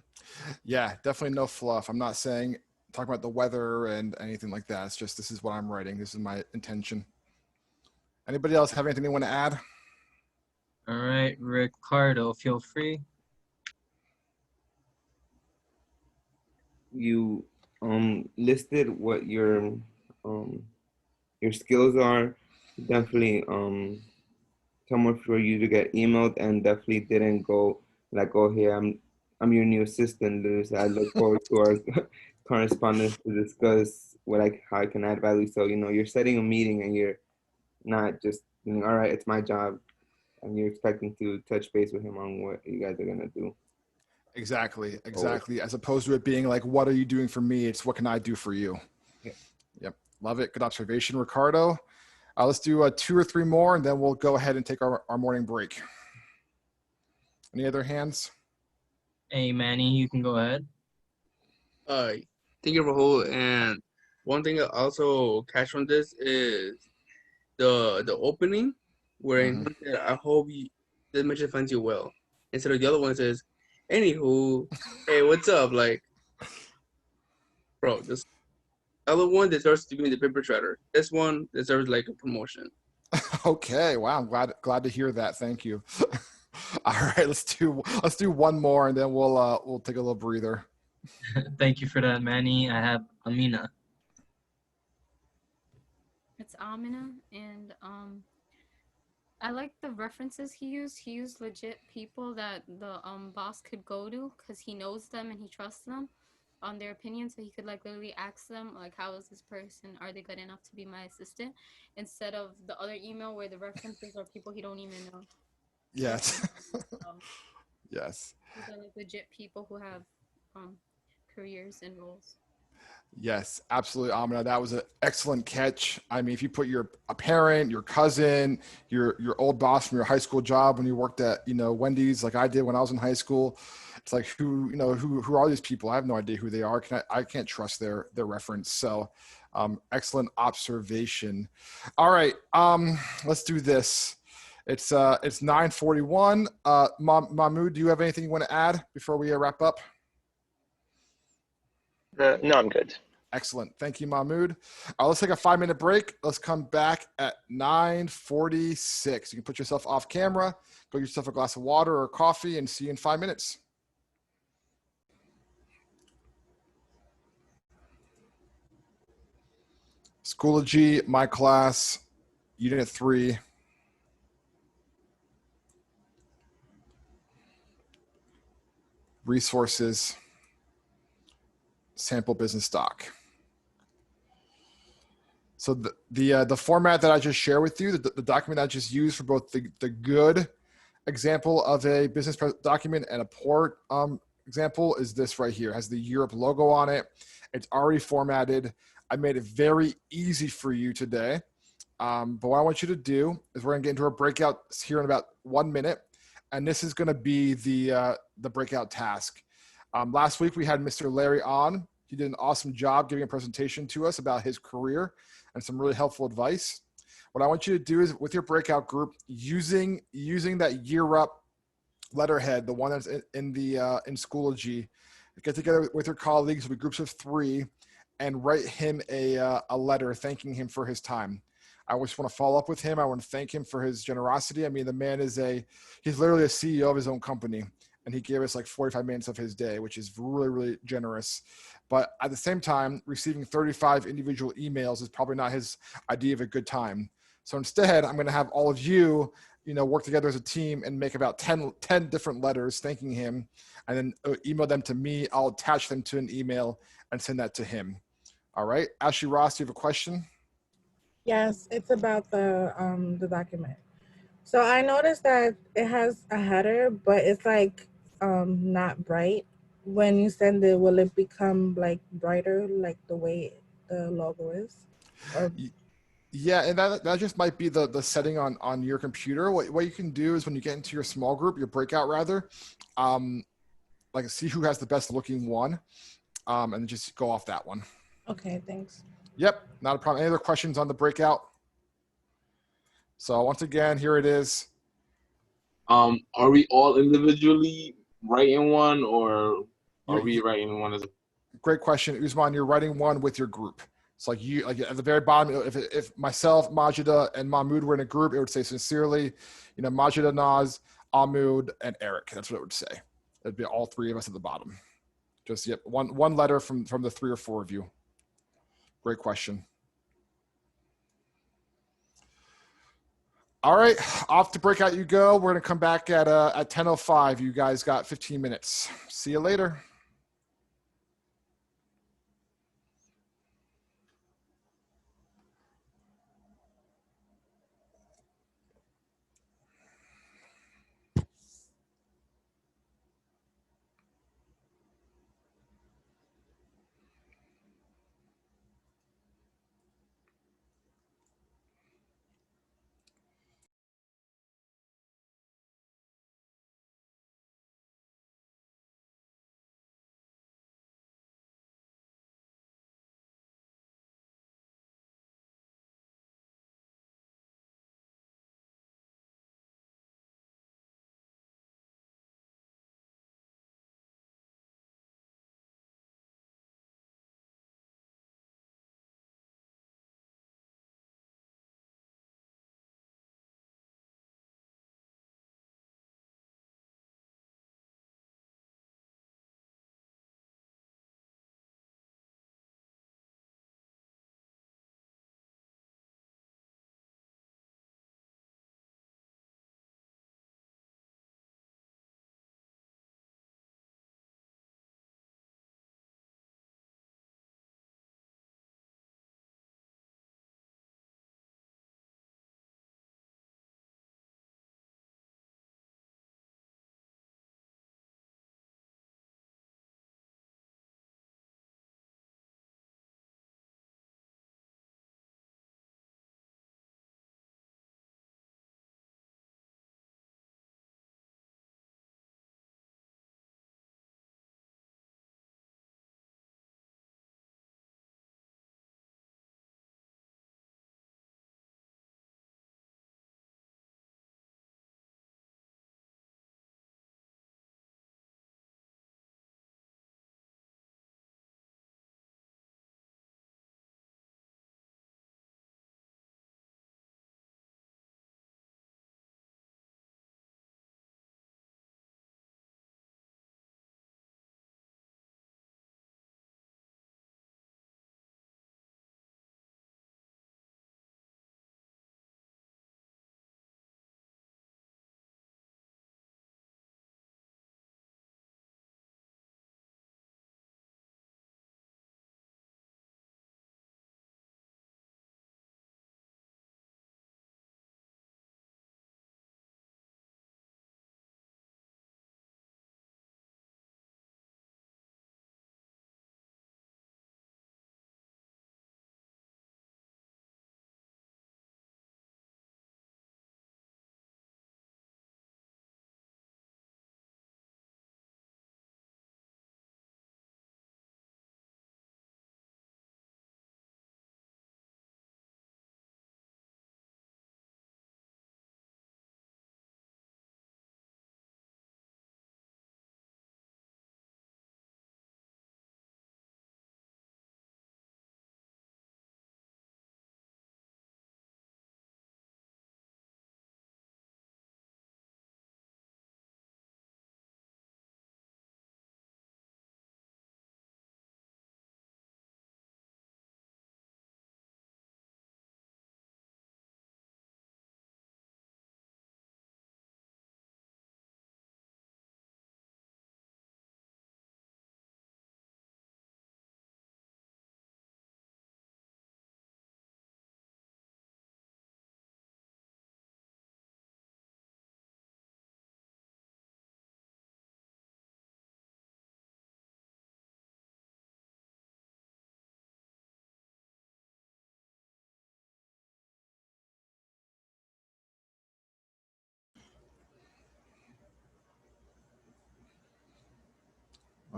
Yeah, definitely no fluff. I'm not talking about the weather and anything like that. It's just, this is what I'm writing. This is my intention. Anybody else have anything they want to add? All right, Ricardo, feel free. You listed what your skills are. Definitely someone for you to get emailed, and definitely didn't go like, oh, hey, I'm your new assistant, Luz. I look forward to our correspondence to discuss how I can add value. So, you're setting a meeting and you're not just, all right, it's my job, and you're expecting to touch base with him on what you guys are going to do. Exactly. As opposed to it being like, what are you doing for me? It's what can I do for you? Yeah. Yep. Love it. Good observation, Ricardo. Let's do 2 or 3 more, and then we'll go ahead and take our morning break. Any other hands? Hey, Manny, you can go ahead. Thank you, Rahul. And one thing I also catch from this is the opening, where I hope this message finds you well. Instead of the other one says, anywho, hey, what's up? Like, bro, this other one deserves to be in the paper shredder. This one deserves like a promotion. Okay. Wow. I'm glad to hear that. Thank you. All right, let's do one more, and then we'll take a little breather. Thank you for that, Manny. I have Amina. It's Amina, and I like the references he used. He used legit people that the boss could go to because he knows them and he trusts them on their opinion. So he could literally ask them how is this person? Are they good enough to be my assistant? Instead of the other email where the references are people he don't even know. Yes. Yes. These are legit people who have careers and roles. Yes, absolutely, Amina. That was an excellent catch. I mean, if you put a parent, your cousin, your old boss from your high school job when you worked at Wendy's, like I did when I was in high school, it's like who are these people? I have no idea who they are. I can't trust their reference. So, excellent observation. All right, let's do this. It's 9:41. Mahmoud, do you have anything you want to add before we wrap up? No, I'm good. Excellent. Thank you, Mahmoud. Let's take a 5-minute break. Let's come back at 9:46. You can put yourself off camera, go get yourself a glass of water or coffee, and see you in 5 minutes. Schoology, my class, Unit 3. Resources, sample business doc. So the format that I just shared with you, the document I just used for both the good example of a business document and a poor example is this right here. It has the Europe logo on it. It's already formatted. I made it very easy for you today. But what I want you to do is we're gonna get into our breakout here in about 1 minute. And this is going to be the breakout task. Last week we had Mr. Larry on. He did an awesome job giving a presentation to us about his career and some really helpful advice. What I want you to do is with your breakout group, using that Year Up letterhead, the one that's in Schoology, get together with your colleagues with groups of 3 and write him a letter thanking him for his time. I just want to follow up with him. I want to thank him for his generosity. I mean, the man he's literally a CEO of his own company, and he gave us like 45 minutes of his day, which is really, really generous. But at the same time, receiving 35 individual emails is probably not his idea of a good time. So instead, I'm going to have all of you, work together as a team and make about 10 different letters thanking him, and then email them to me. I'll attach them to an email and send that to him. All right. Ashley Ross, do you have a question? Yes, it's about the document. So I noticed that it has a header, but it's like not bright. When you send it, will it become like brighter, like the way the logo is? Or Yeah, and that just might be the setting on your computer. What you can do is when you get into your small group, your breakout rather, like see who has the best looking one, and just go off that one. Okay, thanks. Yep, not a problem. Any other questions on the breakout? So once again, here it is. Are we all individually writing one, or are we writing one as a? Great question, Usman. You're writing one with your group. So like at the very bottom, if myself, Majida, and Mahmoud were in a group, it would say sincerely, Majida, Naz, Ahmoud, and Eric. That's what it would say. It'd be all three of us at the bottom. Just one letter from the 3 or 4 of you. Great question. All right, off to breakout you go. We're gonna come back at 10:05. You guys got 15 minutes. See you later.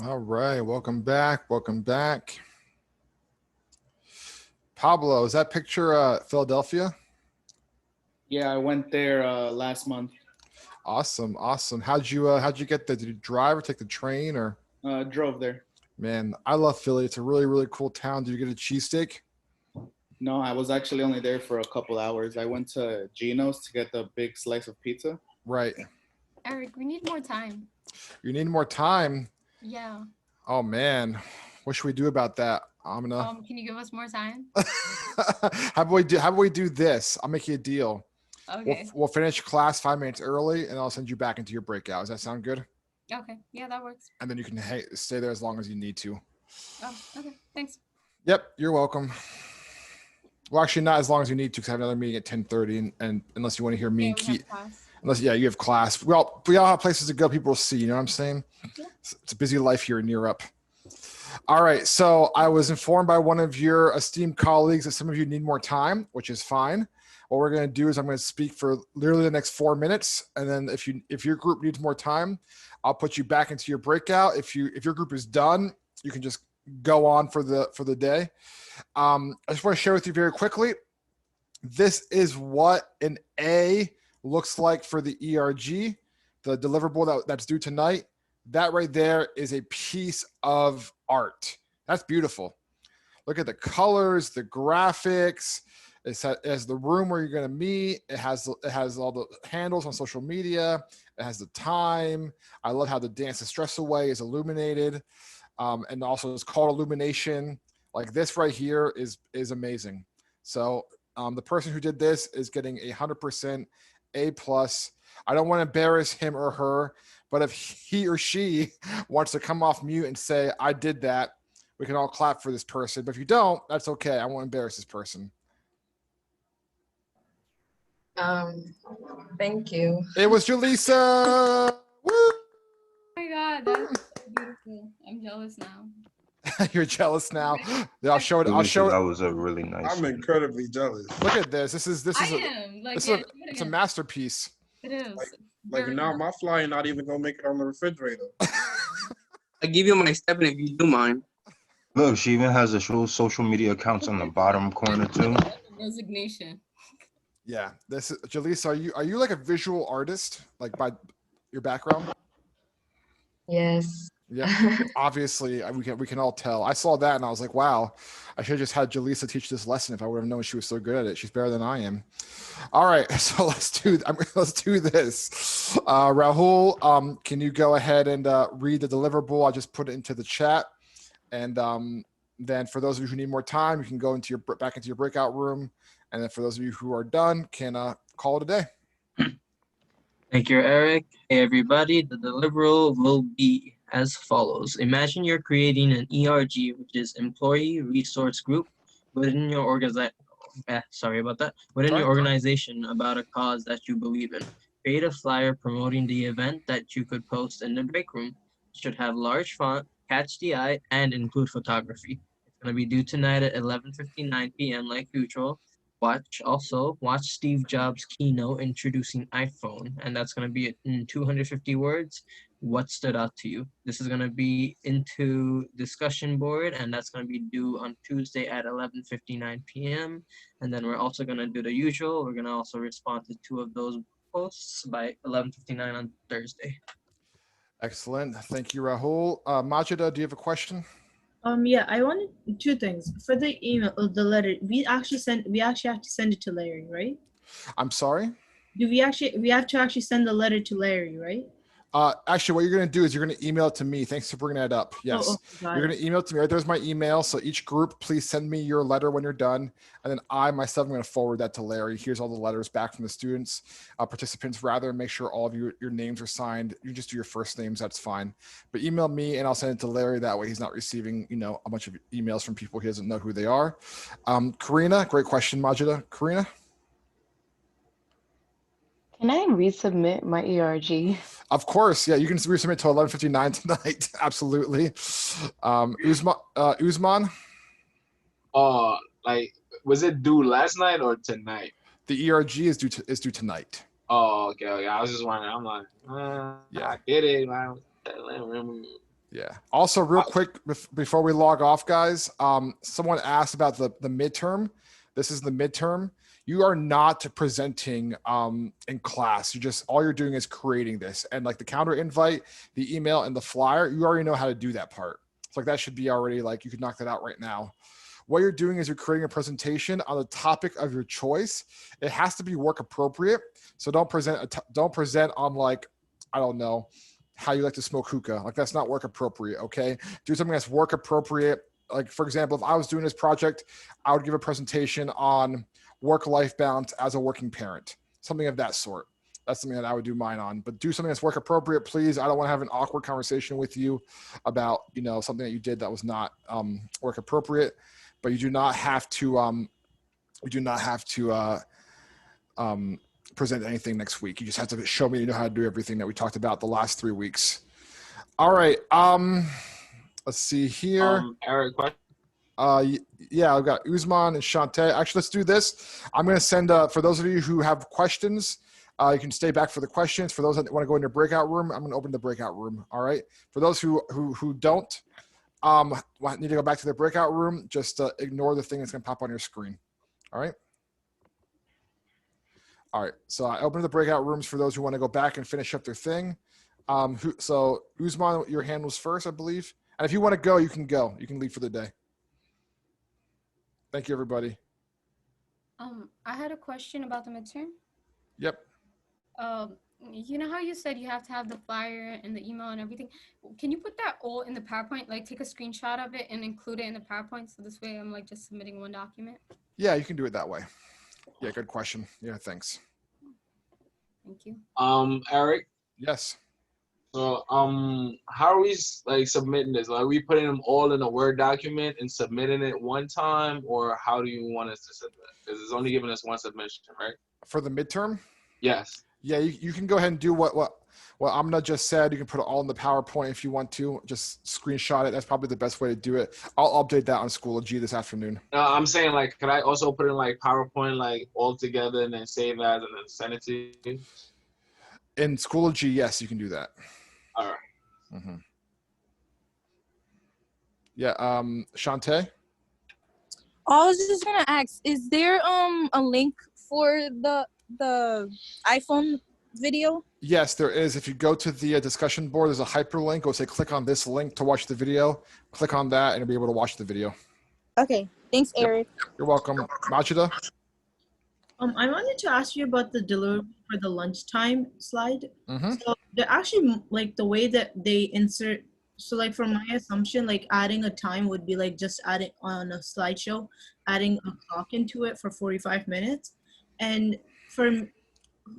All right, welcome back. Welcome back. Pablo, is that picture Philadelphia? Yeah, I went there last month. Awesome, awesome. How'd you get there? Did you drive or take the train or? Drove there. Man, I love Philly. It's a really, really cool town. Did you get a cheesesteak? No, I was actually only there for a couple hours. I went to Gino's to get the big slice of pizza. Right. Eric, we need more time. You need more time. Yeah. Oh man, what should we do about that, Amina? Can you give us more time? How about we do this? I'll make you a deal. Okay. We'll finish class 5 minutes early, and I'll send you back into your breakout. Does that sound good? Okay. Yeah, that works. And then you can stay there as long as you need to. Oh, okay. Thanks. Yep, you're welcome. Well, actually, not as long as you need to, because I have another meeting at 10:30, and unless you want to hear me and Keith. You have class. We all have places to go. People will see. You know what I'm saying? Yeah. It's a busy life here in Europe. All right. So I was informed by one of your esteemed colleagues that some of you need more time, which is fine. What we're going to do is I'm going to speak for literally the next 4 minutes, and then if your group needs more time, I'll put you back into your breakout. If your group is done, you can just go on for the day. I just want to share with you very quickly. This is what an A looks like for the ERG, the deliverable that's due tonight. That right there is a piece of art. That's beautiful. Look at the colors, the graphics. It has the room where you're going to meet. It has all the handles on social media. It has the time. I love how the Dance the Stress Away is illuminated. And also it's called Illumination. Like this right here is amazing. So the person who did this is getting 100% A+. I don't want to embarrass him or her, but if he or she wants to come off mute and say, I did that, we can all clap for this person. But if you don't, that's okay. I won't embarrass this person. Thank you. It was Jaleesa. Woo! Oh my God, that's beautiful. I'm jealous now. You're jealous now. Yeah, I'll show it. That was a really nice. I'm incredibly jealous. Look at this. This is it's a masterpiece. It is. Like now, my flyer not even gonna make it on the refrigerator. I give you my step, and if you do mine. Look, she even has a social media accounts on the bottom corner too. Resignation. Yeah, this is Jaleesa. Are you like a visual artist, like by your background? Yes. Yeah, obviously we can all tell. I saw that and I was like, wow, I should have just had Jaleesa teach this lesson if I would have known she was so good at it. She's better than I am. All right, so let's do this. Rahul, can you go ahead and read the deliverable? I just put it into the chat, and then for those of you who need more time, you can go back into your breakout room, and then for those of you who are done, can call it a day. Thank you, Eric. Hey, everybody. The deliverable will be as follows. Imagine you're creating an ERG, which is Employee Resource Group, within your organization. Your organization about a cause that you believe in. Create a flyer promoting the event that you could post in the break room. It should have large font, catch the eye, and include photography. It's going to be due tonight at 11:59 p.m. like usual. Watch Steve Jobs' keynote introducing iPhone, and that's going to be in 250 words. What stood out to you? This is going to be into discussion board, and that's going to be due on Tuesday at 11:59 p.m. And then we're also going to do the usual. We're going to also respond to 2 of those posts by 11:59 on Thursday. Excellent. Thank you, Rahul. Majida, do you have a question? Yeah, I wanted 2 things. For the email, the letter, we actually have to send it to Larry, right? I'm sorry? We have to actually send the letter to Larry, right? Actually, what you're going to do is you're going to email it to me. Thanks for bringing that up. Yes. You're going to email it to me. Right there's my email. So each group, please send me your letter when you're done. And then I myself am going to forward that to Larry. Here's all the letters back from the students, participants rather. Make sure all of your names are signed. You just do your first names. That's fine. But email me and I'll send it to Larry. That way he's not receiving, a bunch of emails from people he doesn't know who they are. Karina, great question, Majida. Karina? Can I resubmit my ERG? Of course, yeah. You can resubmit to 11:59 tonight. Absolutely. Usman. Was it due last night or tonight? The ERG is due tonight. Oh, okay. I was just wondering. I'm like, yeah, I get it. Yeah. Also, real quick before we log off, guys, someone asked about the midterm. This is the midterm. You are not presenting in class. All you're doing is creating this, and like the calendar invite, the email, and the flyer. You already know how to do that part. It's like that should be already like you could knock that out right now. What you're doing is you're creating a presentation on the topic of your choice. It has to be work appropriate. So don't present on like, I don't know, how you like to smoke hookah. Like that's not work appropriate. Okay. Do something that's work appropriate. Like for example, if I was doing this project, I would give a presentation on work-life balance as a working parent, something of that sort. That's something that I would do mine on, but do something that's work appropriate, please. I don't want to have an awkward conversation with you about, something that you did that was not work appropriate, but you do not have to, present anything next week. You just have to show me you know how to do everything that we talked about the last 3 weeks. All right. Let's see here. Eric, question? Yeah, I've got Usman and Shantae. Actually, let's do this. I'm going to send, for those of you who have questions, you can stay back for the questions. For those that want to go in your breakout room, I'm going to open the breakout room. All right. For those who don't need to go back to the breakout room, just ignore the thing that's going to pop on your screen. All right. All right. So I opened the breakout rooms for those who want to go back and finish up their thing. So Usman, your hand was first, I believe. And if you want to go, you can go. You can leave for the day. Thank you, everybody. I had a question about the midterm. Yep. You know how you said you have to have the flyer and the email and everything? Can you put that all in the PowerPoint? Like take a screenshot of it and include it in the PowerPoint, so this way I'm like just submitting one document? Yeah, you can do it that way. Yeah, good question. Yeah, thanks. Thank you. Eric? Yes. So, how are we like submitting this? Are we putting them all in a Word document and submitting it one time, or how do you want us to submit? Because it's only giving us one submission, right? For the midterm? Yes. Yeah, you can go ahead and do what Amna just said. You can put it all in the PowerPoint if you want to. Just screenshot it. That's probably the best way to do it. I'll update that on Schoology this afternoon. I'm saying, like, could I also put in like PowerPoint, like all together, and then save as and then send it to you? In Schoology, yes, you can do that. All right. Mm-hmm. Yeah, Shantae? I was just gonna ask, is there a link for the iPhone video? Yes, there is. If you go to the discussion board, there's a hyperlink. It'll say click on this link to watch the video. Click on that and you'll be able to watch the video. Okay, thanks, Eric. You're welcome. Machida? I wanted to ask you about the delivery for the lunchtime slide. Mm-hmm. So they're actually like the way that they insert. So like from my assumption, like adding a time would be like just adding on a slideshow, adding a clock into it for 45 minutes. And for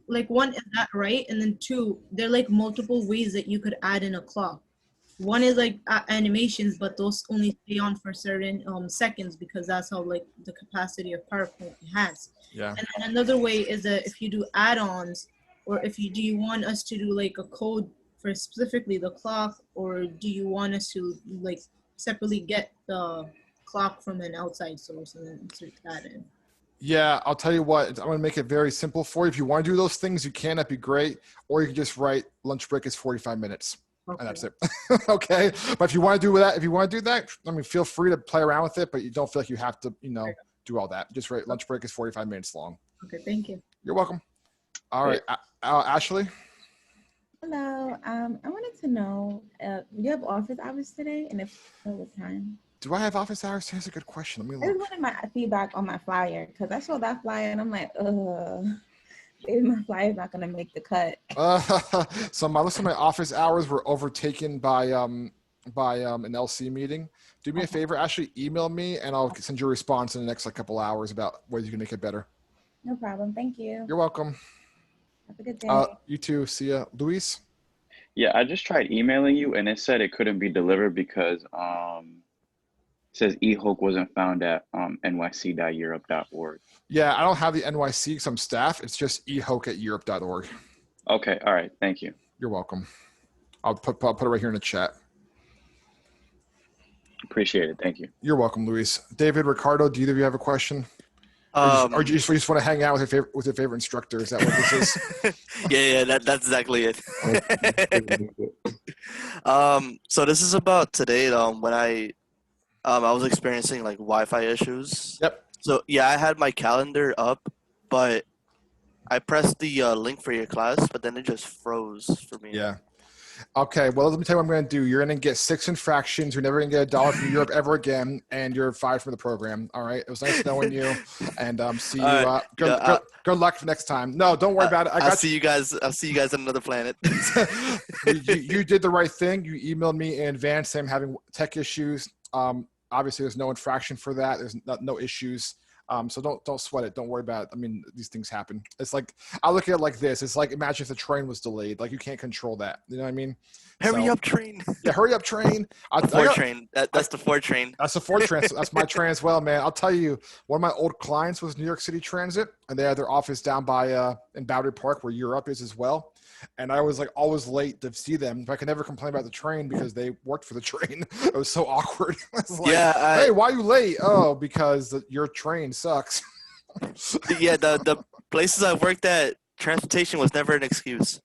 like one, is that right? And then two, there are like multiple ways that you could add in a clock. One is like animations, but those only stay on for certain seconds because that's how like the capacity of PowerPoint has. Yeah. And then another way is that if you do add-ons, or if you do you want us to do like a code for specifically the clock, or do you want us to like separately get the clock from an outside source and then insert that in? Yeah, I'll tell you what, I'm going to make it very simple for you. If you want to do those things, you can. That'd be great. Or you can just write lunch break is 45 minutes. Okay. And that's it. Okay. But if you want to do that, I mean, feel free to play around with it, but you don't feel like you have to, do all that. Just write lunch break is 45 minutes long. Okay. Thank you. You're welcome. All right. Ashley? Hello. I wanted to know, do you have office hours today? And if so, what time? Do I have office hours? That's a good question. Let me I look. just wanted my feedback on my flyer because I saw that flyer and I'm like, maybe my flyer's not gonna make the cut. So my list of my office hours were overtaken by an LC meeting. Do me a favor, Ashley, email me and I'll send you a response in the next couple hours about ways you can make it better. No problem. Thank you. You're welcome. Have a good day. You too. See ya. Luis? Yeah, I just tried emailing you and it said it couldn't be delivered because it says eHoke wasn't found at nyc.europe.org. Yeah, I don't have the NYC because I'm staff. It's just eHoke@europe.org. Okay, all right. Thank you. You're welcome. I'll put it right here in the chat. Appreciate it. Thank you. You're welcome, Luis. David, Ricardo, do either of you have a question? Or do you just want to hang out with your favorite instructor? Is that what this is? Yeah, that's exactly it. So this is about today. When I was experiencing like Wi-Fi issues. Yep. So yeah, I had my calendar up, but I pressed the link for your class, but then it just froze for me. Yeah. Okay, well, let me tell you what I'm going to do. You're going to get 6 infractions. You're never going to get $1 from Europe ever again, and you're fired from the program. All right? It was nice knowing you, and see you. Good luck for next time. No, don't worry about it. I'll see you guys on another planet. you did the right thing. You emailed me in advance saying I'm having tech issues. Obviously, there's no infraction for that. There's no issues. So don't sweat it. Don't worry about it. I mean, these things happen. It's like, I look at it like this. It's like, imagine if the train was delayed. Like, you can't control that. You know what I mean? Hurry up, train. Yeah, hurry up, train. Train. That's the Ford train. That's the Ford train. That's my train as well, man. I'll tell you, one of my old clients was New York City Transit, and they had their office down by in Battery Park, where Europe is as well. And I was like always late to see them. But I could never complain about the train because they worked for the train. It was so awkward. I was like, hey, why are you late? Oh, because your train sucks. Yeah, the places I worked at, transportation was never an excuse.